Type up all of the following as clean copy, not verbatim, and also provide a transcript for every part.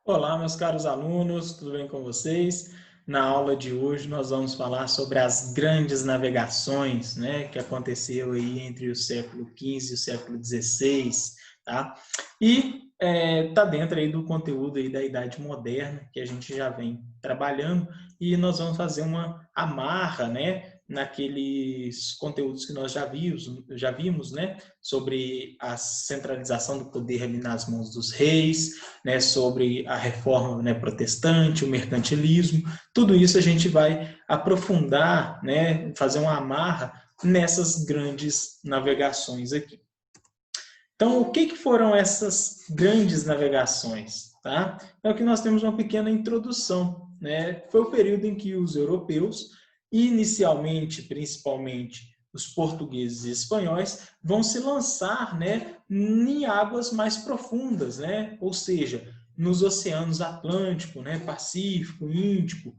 Olá, meus caros alunos, tudo bem com vocês? Na aula de hoje nós vamos falar sobre as grandes navegações, né, que aconteceu aí entre o século XV e o século XVI, tá? E tá dentro aí do conteúdo aí da Idade Moderna que a gente já vem trabalhando e nós vamos fazer uma amarra, né, naqueles conteúdos que nós já vimos, né, sobre a centralização do poder ali nas mãos dos reis, né, sobre a reforma, né, protestante, o mercantilismo, tudo isso a gente vai aprofundar, né, fazer uma amarra nessas grandes navegações aqui. Então, o que foram essas grandes navegações? Tá? É que nós temos uma pequena introdução. Né? Foi o período em que os europeus, inicialmente, principalmente os portugueses e espanhóis, vão se lançar, né, em águas mais profundas, né? Ou seja, nos oceanos Atlântico, né, Pacífico, Índico,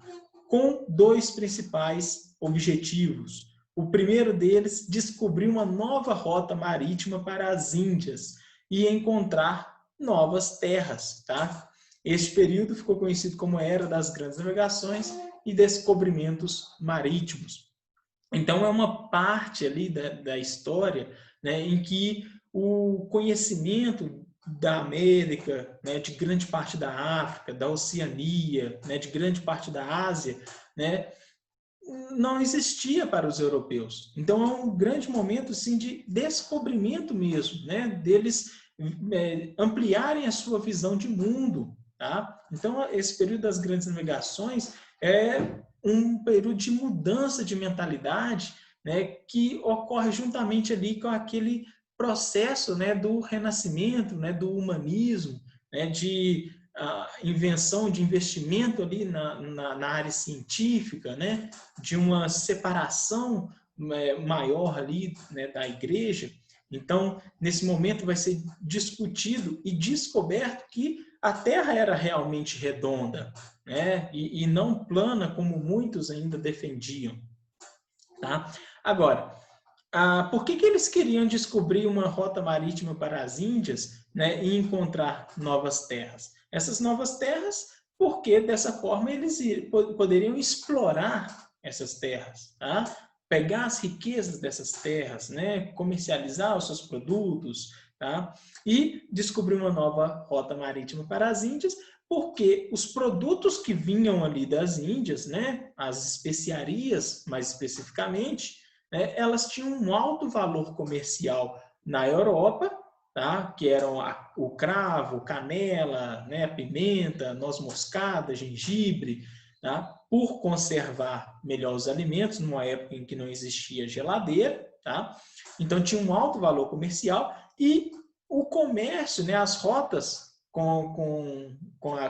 com dois principais objetivos. O primeiro deles, descobrir uma nova rota marítima para as Índias e encontrar novas terras. Tá? Este período ficou conhecido como Era das Grandes Navegações e Descobrimentos Marítimos. Então, é uma parte ali da história, né, em que o conhecimento da América, né, de grande parte da África, da Oceania, né, de grande parte da Ásia, né, não existia para os europeus. Então, é um grande momento sim, de descobrimento mesmo, né, deles ampliarem a sua visão de mundo. Tá? Então, esse período das grandes navegações é um período de mudança de mentalidade, né, que ocorre juntamente ali com aquele processo, né, do renascimento, né, do humanismo, né, de invenção de investimento ali na área científica, né, de uma separação maior ali, né, da igreja. Então, nesse momento vai ser discutido e descoberto que a Terra era realmente redonda, né, e não plana como muitos ainda defendiam. Tá? Agora, por que eles queriam descobrir uma rota marítima para as Índias, né, e encontrar novas terras? Essas novas terras, porque dessa forma eles poderiam explorar essas terras, tá? Pegar as riquezas dessas terras, né, comercializar os seus produtos, tá? E descobrir uma nova rota marítima para as Índias, porque os produtos que vinham ali das Índias, né, as especiarias mais especificamente, né, elas tinham um alto valor comercial na Europa, tá? Que eram o cravo, canela, né, pimenta, noz moscada, gengibre, tá? Por conservar melhor os alimentos, numa época em que não existia geladeira. Tá? Então tinha um alto valor comercial e o comércio, né, as rotas com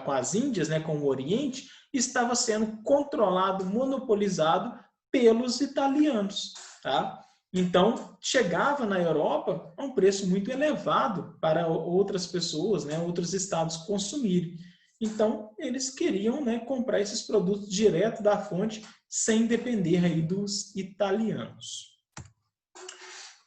as Índias, né, com o Oriente, estava sendo controlado, monopolizado pelos italianos. Tá? Então, chegava na Europa a um preço muito elevado para outras pessoas, né, outros estados consumirem. Então, eles queriam, né, comprar esses produtos direto da fonte, sem depender aí dos italianos.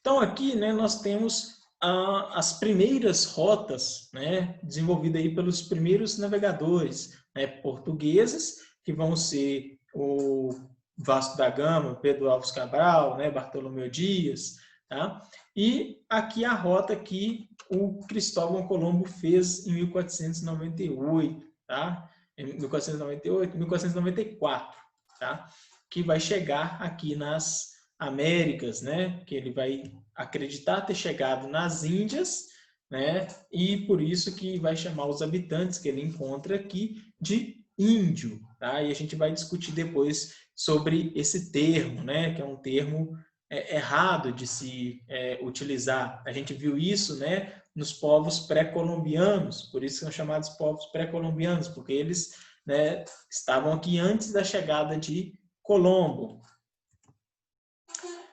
Então, aqui, né, nós temos as primeiras rotas, né, desenvolvidas aí pelos primeiros navegadores, né, portugueses, que vão ser o Vasco da Gama, Pedro Alves Cabral, né, Bartolomeu Dias, tá? E aqui a rota que o Cristóvão Colombo fez em 1498, tá? Em 1498, 1494, tá? Que vai chegar aqui nas Américas, né? Que ele vai acreditar ter chegado nas Índias, né? E por isso que vai chamar os habitantes que ele encontra aqui de índio, tá? E a gente vai discutir depois sobre esse termo, né? Que é um termo errado de se utilizar. A gente viu isso, né? Nos povos pré-colombianos, por isso são chamados povos pré-colombianos, porque eles, né, estavam aqui antes da chegada de Colombo.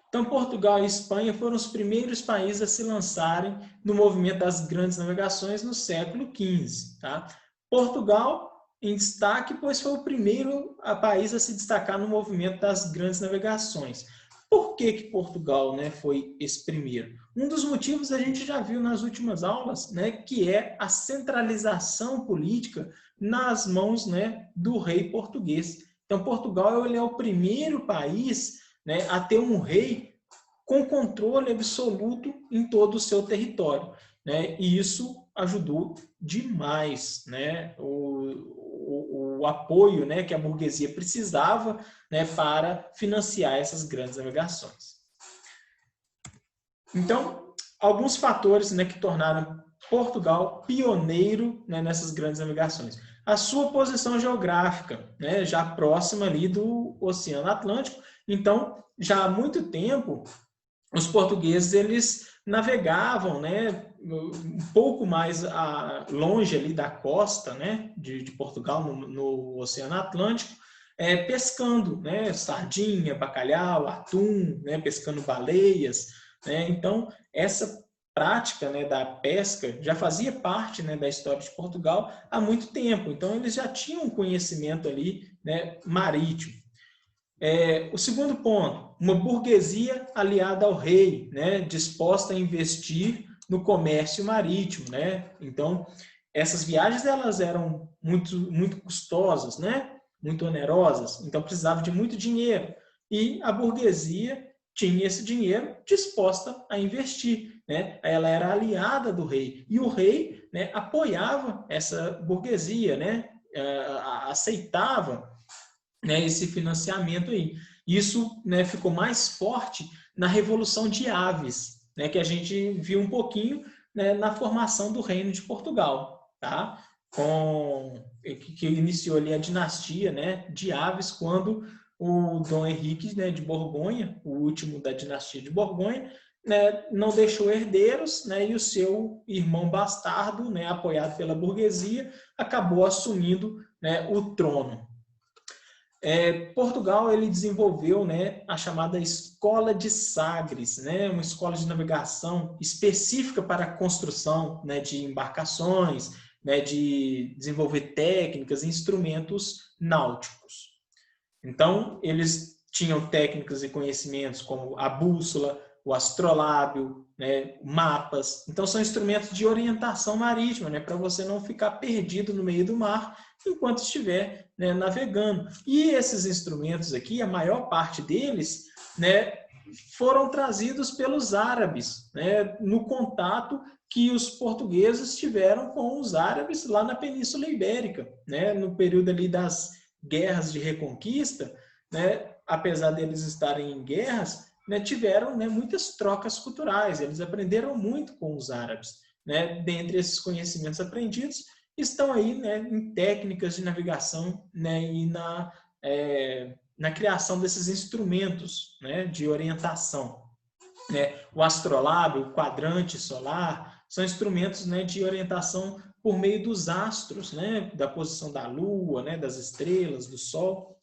Então, Portugal e Espanha foram os primeiros países a se lançarem no movimento das grandes navegações no século XV. Tá? Portugal em destaque, pois foi o primeiro país a se destacar no movimento das grandes navegações. Por que que Portugal, né, foi esse primeiro? Um dos motivos a gente já viu nas últimas aulas, né, que é a centralização política nas mãos, né, do rei português. Então, Portugal ele é o primeiro país, né, a ter um rei com controle absoluto em todo o seu território, né? E isso ajudou demais, né? O apoio, né, que a burguesia precisava, né, para financiar essas grandes navegações. Então, alguns fatores, né, que tornaram Portugal pioneiro, né, nessas grandes navegações. A sua posição geográfica, né, já próxima ali do Oceano Atlântico. Então, já há muito tempo, os portugueses eles navegavam, né, um pouco mais longe ali da costa, né, de Portugal no Oceano Atlântico, pescando, né, sardinha, bacalhau, atum, né, pescando baleias, né. Então essa prática, né, da pesca já fazia parte, né, da história de Portugal há muito tempo. Então eles já tinham um conhecimento ali, né, marítimo. O segundo ponto, uma burguesia aliada ao rei, né, disposta a investir no comércio marítimo, né? Então, essas viagens elas eram muito custosas, né? Muito onerosas, então precisava de muito dinheiro. E a burguesia tinha esse dinheiro disposta a investir, né? Ela era aliada do rei e o rei, né, apoiava essa burguesia, né? Aceitava, né, esse financiamento aí. Isso, né, ficou mais forte na Revolução de Aves, né, que a gente viu um pouquinho, né, na formação do Reino de Portugal, tá? Que iniciou ali a dinastia, né, de Aves, quando o Dom Henrique, né, de Borgonha, o último da dinastia de Borgonha, né, não deixou herdeiros, né, e o seu irmão bastardo, né, apoiado pela burguesia, acabou assumindo, né, o trono. Portugal ele desenvolveu, né, a chamada Escola de Sagres, né, uma escola de navegação específica para a construção, né, de embarcações, né, de desenvolver técnicas e instrumentos náuticos. Então, eles tinham técnicas e conhecimentos como a bússola, o astrolábio, né, mapas. Então, são instrumentos de orientação marítima, né, para você não ficar perdido no meio do mar enquanto estiver, né, navegando. E esses instrumentos aqui, a maior parte deles, né, foram trazidos pelos árabes, né, no contato que os portugueses tiveram com os árabes lá na Península Ibérica, né, no período ali das guerras de reconquista, né, apesar deles estarem em guerras, né, tiveram, né, muitas trocas culturais, eles aprenderam muito com os árabes, né, dentre esses conhecimentos aprendidos, estão aí, né, em técnicas de navegação, né, e na criação desses instrumentos, né, de orientação. Né? O astrolábio, o quadrante solar, são instrumentos, né, de orientação por meio dos astros, né, da posição da Lua, né, das estrelas, do Sol.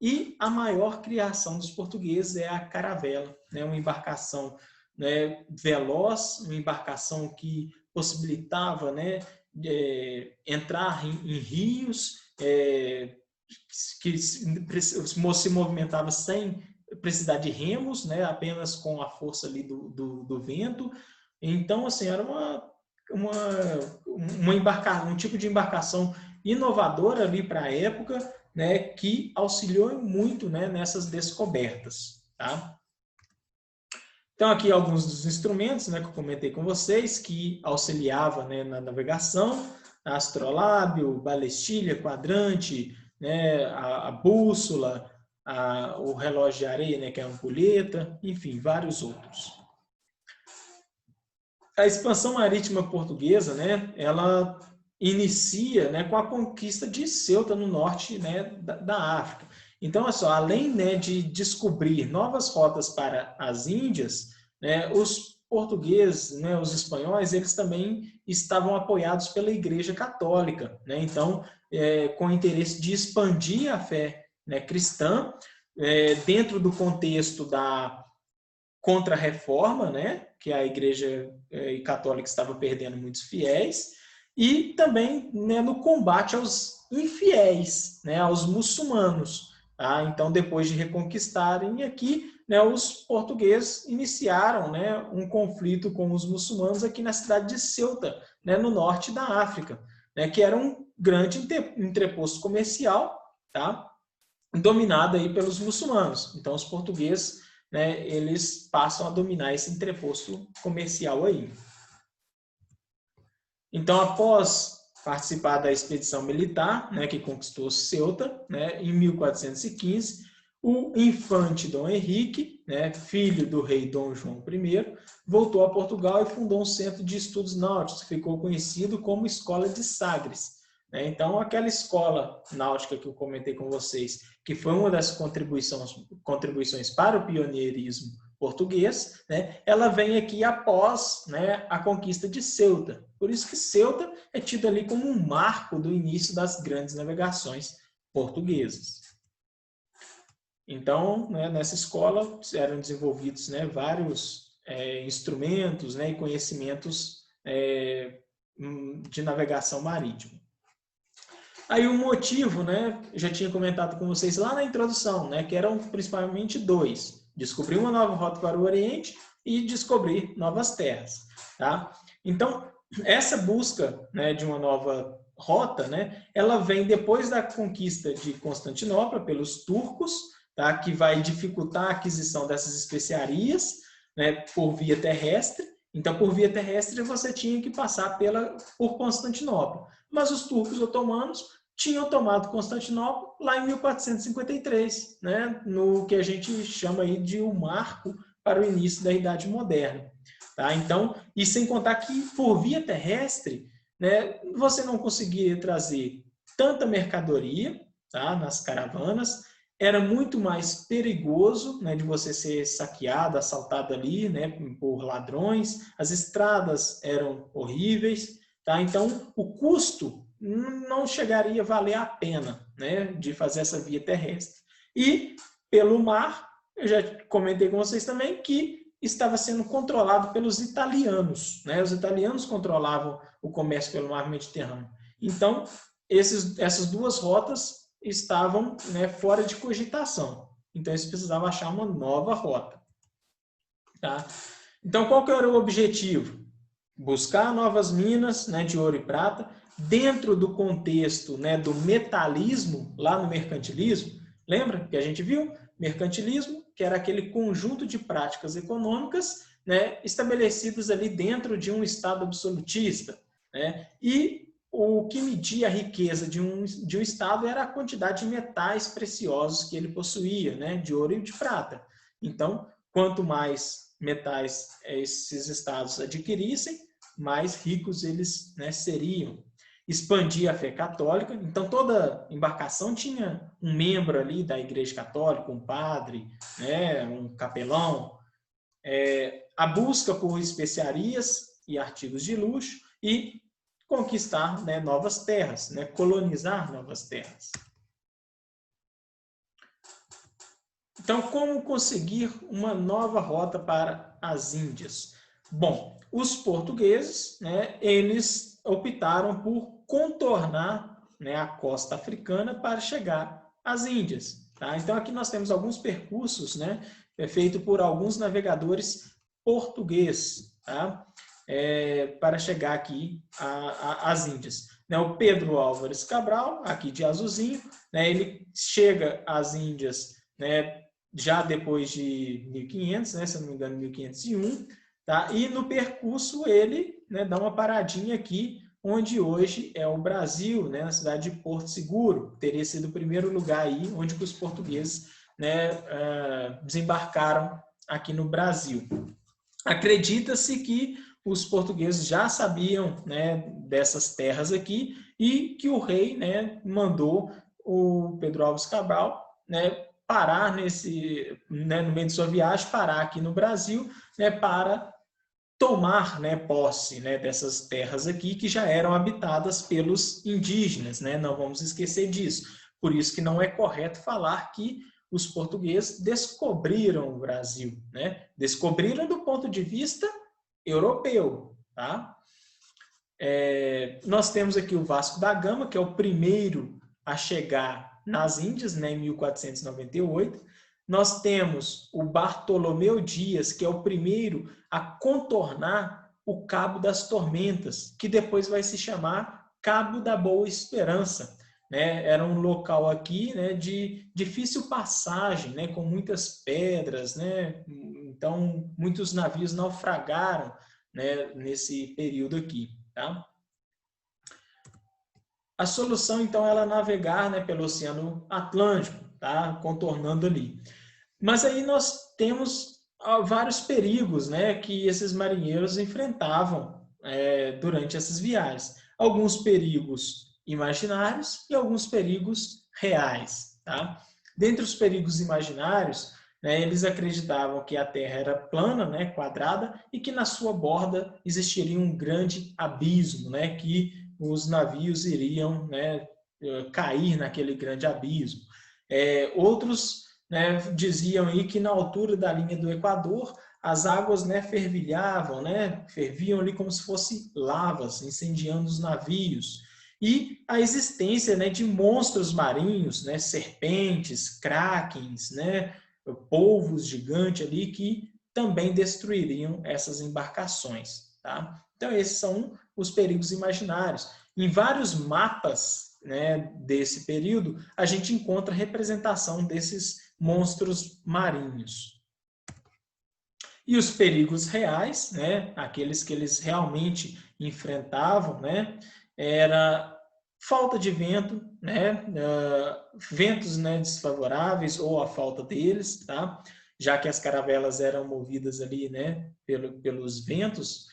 E a maior criação dos portugueses é a caravela, né, uma embarcação, né, veloz, uma embarcação que possibilitava, né, entrar em rios, que se movimentava sem precisar de remos, né, apenas com a força ali do vento. Então, assim, era um tipo de embarcação inovadora ali para a época, né, que auxiliou muito, né, nessas descobertas. Tá? Então, aqui alguns dos instrumentos, né, que eu comentei com vocês, que auxiliavam, né, na navegação: astrolábio, balestilha, quadrante, né, a bússola, o relógio de areia, né, que é a ampulheta, enfim, vários outros. A expansão marítima portuguesa, né, ela inicia, né, com a conquista de Ceuta, no norte, né, da África. Então, é só, além, né, de descobrir novas rotas para as Índias, né, os portugueses, né, os espanhóis, eles também estavam apoiados pela Igreja Católica, né? Então, com o interesse de expandir a fé, né, cristã, dentro do contexto da Contra-Reforma, né, que a Igreja Católica estava perdendo muitos fiéis, e também, né, no combate aos infiéis, né, aos muçulmanos. Tá? Então, depois de reconquistarem aqui, né, os portugueses iniciaram, né, um conflito com os muçulmanos aqui na cidade de Ceuta, né, no norte da África, né, que era um grande entreposto comercial, tá, dominado aí pelos muçulmanos. Então, os portugueses, né, eles passam a dominar esse entreposto comercial aí. Então, após participar da expedição militar, né, que conquistou Ceuta, né, em 1415, o infante Dom Henrique, né, filho do rei Dom João I, voltou a Portugal e fundou um centro de estudos náuticos, que ficou conhecido como Escola de Sagres. Então, aquela escola náutica que eu comentei com vocês, que foi uma das contribuições para o pioneirismo português, né, ela vem aqui após, né, a conquista de Ceuta. Por isso que Ceuta é tido ali como um marco do início das grandes navegações portuguesas. Então, né, nessa escola eram desenvolvidos, né, vários instrumentos, né, e conhecimentos de navegação marítima. Aí o motivo, né, já tinha comentado com vocês lá na introdução, né, que eram principalmente dois: descobrir uma nova rota para o Oriente e descobrir novas terras, tá? Então, essa busca, né, de uma nova rota, né, ela vem depois da conquista de Constantinopla pelos turcos, tá, que vai dificultar a aquisição dessas especiarias, né, por via terrestre. Então, por via terrestre, você tinha que passar por Constantinopla. Mas os turcos otomanos tinham tomado Constantinopla lá em 1453, né, no que a gente chama aí de um marco para o início da Idade Moderna. Tá? Então, e sem contar que por via terrestre, né, você não conseguia trazer tanta mercadoria, tá, nas caravanas, era muito mais perigoso, né, de você ser saqueado, assaltado ali, né, por ladrões, as estradas eram horríveis, tá? Então o custo não chegaria a valer a pena, né, de fazer essa via terrestre. E pelo mar, eu já comentei com vocês também que estava sendo controlado pelos italianos, né? Os italianos controlavam o comércio pelo mar Mediterrâneo. Então, essas duas rotas estavam, né, fora de cogitação. Então, eles precisavam achar uma nova rota. Tá? Então, qual que era o objetivo? Buscar novas minas, né, de ouro e prata, dentro do contexto, né, do metalismo, lá no mercantilismo. Lembra que a gente viu? Mercantilismo, que era aquele conjunto de práticas econômicas, né, estabelecidas ali dentro de um Estado absolutista. Né? E o que media a riqueza de um Estado era a quantidade de metais preciosos que ele possuía, né, de ouro e de prata. Então, quanto mais metais esses estados adquirissem, mais ricos eles, né, seriam. Expandir a fé católica, então toda embarcação tinha um membro ali da Igreja Católica, um padre, né, um capelão. A busca por especiarias e artigos de luxo e conquistar, né, novas terras, né, colonizar novas terras. Então, como conseguir uma nova rota para as Índias? Bom, os portugueses, né, eles optaram por contornar, né, a costa africana para chegar às Índias. Tá? Então, aqui nós temos alguns percursos, né, feitos por alguns navegadores portugueses, tá? Para chegar aqui às Índias. Né, o Pedro Álvares Cabral, aqui de Azulzinho, né, ele chega às Índias, né, já depois de 1500, né, se eu não me engano, 1501, tá? E no percurso ele, né, dá uma paradinha aqui, onde hoje é o Brasil, né, na cidade de Porto Seguro. Teria sido o primeiro lugar aí onde os portugueses, né, desembarcaram aqui no Brasil. Acredita-se que os portugueses já sabiam, né, dessas terras aqui e que o rei, né, mandou o Pedro Álvares Cabral, né, parar né, no meio de sua viagem, parar aqui no Brasil, né, para tomar, né, posse, né, dessas terras aqui que já eram habitadas pelos indígenas, né? Não vamos esquecer disso. Por isso que não é correto falar que os portugueses descobriram o Brasil, né? Descobriram do ponto de vista europeu, tá? Nós temos aqui o Vasco da Gama, que é o primeiro a chegar nas Índias, né, em 1498. nós temos o Bartolomeu Dias, que é o primeiro a contornar o Cabo das Tormentas, que depois vai se chamar Cabo da Boa Esperança. Né? Era um local aqui, né, de difícil passagem, né, com muitas pedras, né? Então muitos navios naufragaram, né, nesse período aqui. Tá? A solução então era navegar, né, pelo Oceano Atlântico, tá? Contornando ali. Mas aí nós temos vários perigos, né, que esses marinheiros enfrentavam durante essas viagens. Alguns perigos imaginários e alguns perigos reais. Tá? Dentre os perigos imaginários, né, eles acreditavam que a Terra era plana, né, quadrada, e que na sua borda existiria um grande abismo, né, que os navios iriam, né, cair naquele grande abismo. Outros, né, diziam aí que na altura da linha do Equador as águas, né, fervilhavam, né, ferviam ali como se fossem lavas, incendiando os navios. E a existência, né, de monstros marinhos, né, serpentes, krakens, né, polvos gigantes ali que também destruiriam essas embarcações. Tá? Então esses são os perigos imaginários. Em vários mapas, né, desse período, a gente encontra representação desses monstros marinhos. E os perigos reais, né, aqueles que eles realmente enfrentavam, né, era falta de vento, né, ventos, né, desfavoráveis ou a falta deles, tá? Já que as caravelas eram movidas ali, né, pelos ventos,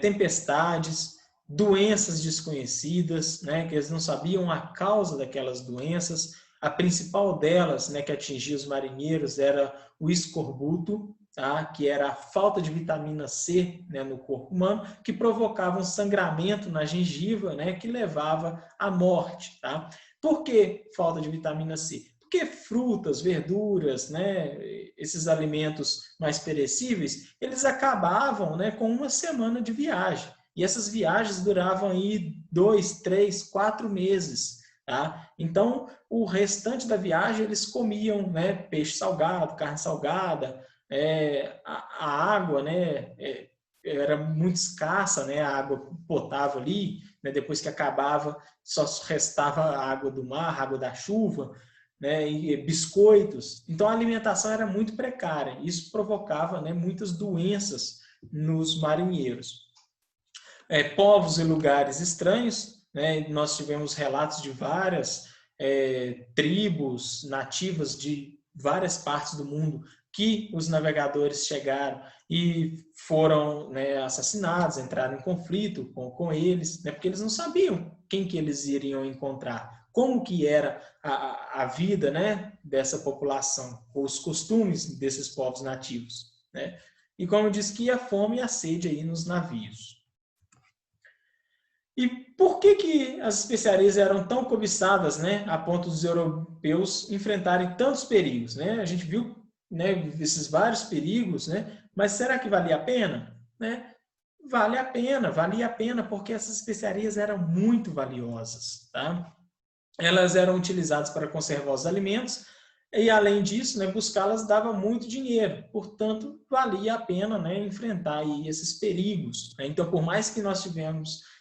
tempestades, doenças desconhecidas, né, que eles não sabiam a causa daquelas doenças. A principal delas, né, que atingia os marinheiros era o escorbuto, tá? Que era a falta de vitamina C, né, no corpo humano, que provocava um sangramento na gengiva, né, que levava à morte. Tá? Por que falta de vitamina C? Porque frutas, verduras, né, esses alimentos mais perecíveis, eles acabavam, né, com uma semana de viagem. E essas viagens duravam aí 2, 3, 4 meses. Tá? Então, o restante da viagem eles comiam, né, peixe salgado, carne salgada, a água, né, era muito escassa, né, a água potável ali, né, depois que acabava, só restava a água do mar, a água da chuva, né, e biscoitos. Então a alimentação era muito precária. Isso provocava, né, muitas doenças nos marinheiros. Povos e lugares estranhos, né, nós tivemos relatos de várias tribos nativas de várias partes do mundo que os navegadores chegaram e foram, né, assassinados, entraram em conflito com eles, né, porque eles não sabiam quem que eles iriam encontrar, como que era a vida, né, dessa população, os costumes desses povos nativos. Né? E como eu disse, que a fome e a sede aí nos navios. E por que as especiarias eram tão cobiçadas, né, a ponto dos europeus enfrentarem tantos perigos? Né? A gente viu, né, esses vários perigos, né, mas será que valia a pena? Né? Valia a pena porque essas especiarias eram muito valiosas. Tá? Elas eram utilizadas para conservar os alimentos e, além disso, né, buscá-las dava muito dinheiro. Portanto, valia a pena, né, enfrentar aí esses perigos. Né? Então, por mais que nós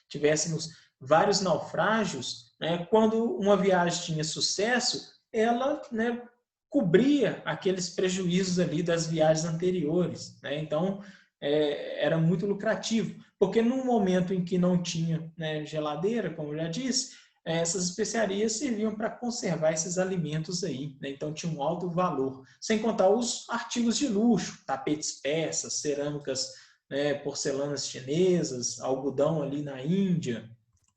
tivéssemos vários naufrágios, né, quando uma viagem tinha sucesso, ela, né, cobria aqueles prejuízos ali das viagens anteriores. Né? Então, era muito lucrativo, porque no momento em que não tinha, né, geladeira, como eu já disse, essas especiarias serviam para conservar esses alimentos aí, né? Então tinha um alto valor, sem contar os artigos de luxo, tapetes persas, cerâmicas, né, porcelanas chinesas, algodão ali na Índia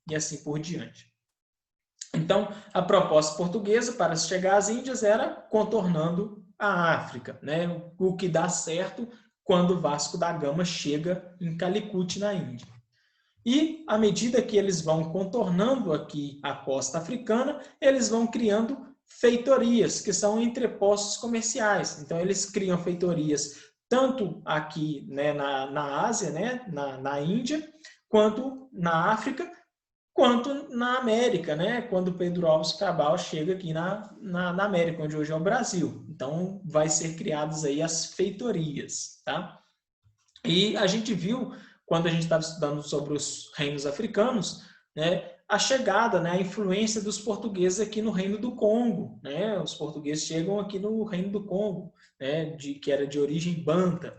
e assim por diante. Então, a proposta portuguesa para chegar às Índias era contornando a África, né? O que dá certo quando Vasco da Gama chega em Calicut, na Índia. E, à medida que eles vão contornando aqui a costa africana, eles vão criando feitorias, que são entrepostos comerciais. Então, eles criam feitorias tanto aqui, né, na Ásia, né, na Índia, quanto na África, quanto na América, né? Quando Pedro Álvares Cabral chega aqui na América, onde hoje é o Brasil. Então, vai ser criadas aí as feitorias, tá? E a gente viu, quando a gente estava estudando sobre os reinos africanos, né, a chegada, né, a influência dos portugueses aqui no Reino do Congo. Né? Os portugueses chegam aqui no Reino do Congo, né, que era de origem banta.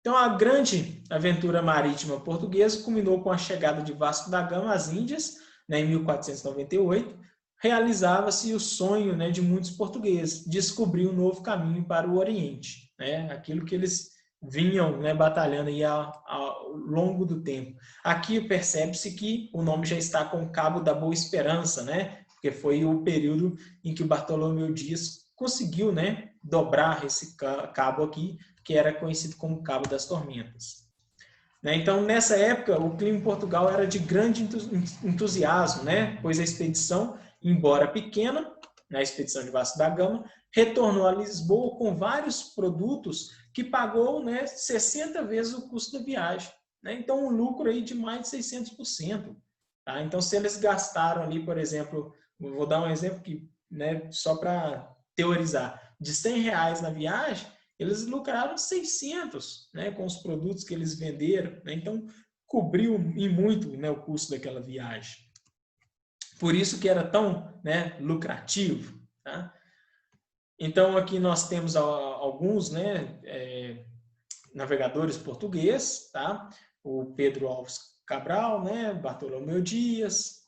Então, a grande aventura marítima portuguesa culminou com a chegada de Vasco da Gama às Índias, né, em 1498. Realizava-se o sonho, né, de muitos portugueses, descobrir um novo caminho para o Oriente. Né, aquilo que eles vinham, né, batalhando aí ao longo do tempo. Aqui percebe-se que o nome já está com o Cabo da Boa Esperança, né, porque foi o período em que o Bartolomeu Dias conseguiu, né, dobrar esse cabo aqui, que era conhecido como Cabo das Tormentas. Então, nessa época, o clima em Portugal era de grande entusiasmo, né? Pois a expedição, embora pequena, na expedição de Vasco da Gama, retornou a Lisboa com vários produtos que pagou, né, 60 vezes o custo da viagem. Né? Então, um lucro aí de mais de 600%. Tá? Então, se eles gastaram ali, por exemplo, vou dar um exemplo que, né, só para teorizar, de R$100 na viagem, eles lucraram 600, né, com os produtos que eles venderam. Né? Então, cobriu em muito, né, o custo daquela viagem. Por isso que era tão, né, lucrativo. Tá? Então, aqui nós temos alguns, né, navegadores portugueses. Tá? O Pedro Álvares Cabral, né, Bartolomeu Dias.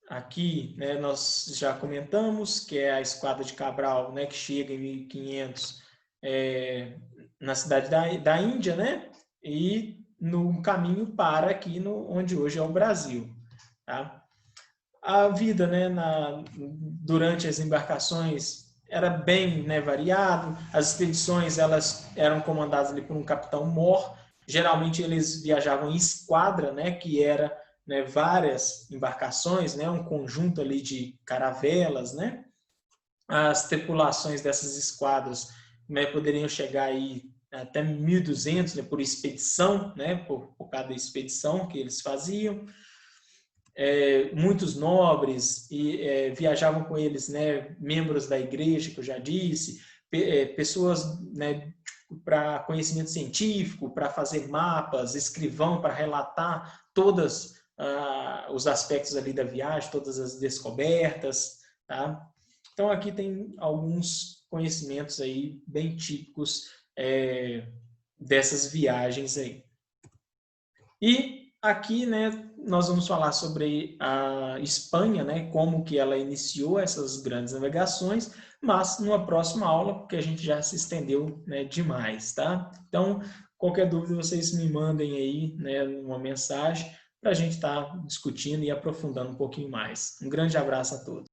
Aqui, né, nós já comentamos que é a esquadra de Cabral, né, que chega em 1500 na cidade da Índia, né, e no caminho para aqui onde hoje é o Brasil. Tá? A vida, né, durante as embarcações era bem, né, variado. As expedições elas eram comandadas ali por um capitão-mor. Geralmente eles viajavam em esquadra, né, que era, né, várias embarcações, né, um conjunto ali de caravelas, né. As tripulações dessas esquadras, né, poderiam chegar aí até 1.200, né, por expedição, né, por cada expedição que eles faziam. Muitos nobres viajavam com eles, né, membros da igreja, que eu já disse, pessoas, né, para conhecimento científico, para fazer mapas, escrivão para relatar todos os aspectos ali da viagem, todas as descobertas. Tá? Então, aqui tem alguns conhecimentos aí bem típicos dessas viagens aí. E aqui, né, nós vamos falar sobre a Espanha, né, como que ela iniciou essas grandes navegações, mas numa próxima aula, porque a gente já se estendeu, né, demais, tá? Então, qualquer dúvida, vocês me mandem aí, né, uma mensagem para a gente estar discutindo e aprofundando um pouquinho mais. Um grande abraço a todos.